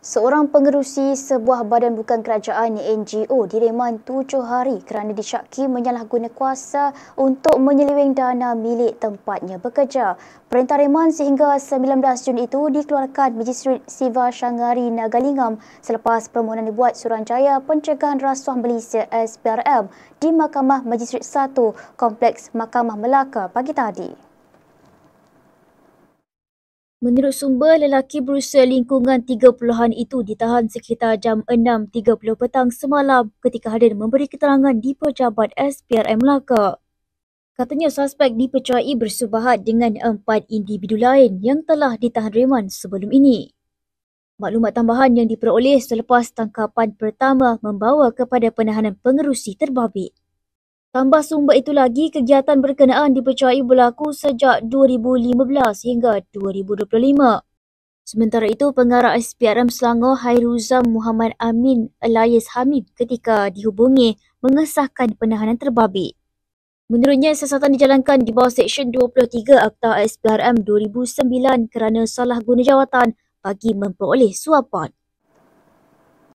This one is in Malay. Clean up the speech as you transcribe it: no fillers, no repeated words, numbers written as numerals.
Seorang pengerusi sebuah badan bukan kerajaan NGO direman 7 hari kerana disyaki menyalahguna kuasa untuk menyeleweng dana milik tempatnya bekerja. Perintah reman sehingga 19 Jun itu dikeluarkan Magistrate Siva Syangari Nagalingam selepas permohonan dibuat Suruhanjaya Pencegahan Rasuah Malaysia SPRM di Mahkamah Magistrate 1 Kompleks Mahkamah Melaka pagi tadi. Menurut sumber, lelaki berusia lingkungan 30-an itu ditahan sekitar jam 6.30 petang semalam ketika hadir memberi keterangan di pejabat SPRM Melaka. Katanya suspek dipercayai bersubahat dengan 4 individu lain yang telah ditahan reman sebelum ini. Maklumat tambahan yang diperoleh selepas tangkapan pertama membawa kepada penahanan pengerusi terbabit. Tambah sumber itu lagi, kegiatan berkenaan dipercayai berlaku sejak 2015 hingga 2025. Sementara itu, pengarah SPRM Selangor Hairuzam Muhammad Amin Elias Hamid ketika dihubungi mengesahkan penahanan terbabit. Menurutnya, siasatan dijalankan di bawah Seksyen 23 Akta SPRM 2009 kerana salah guna jawatan bagi memperoleh suapan.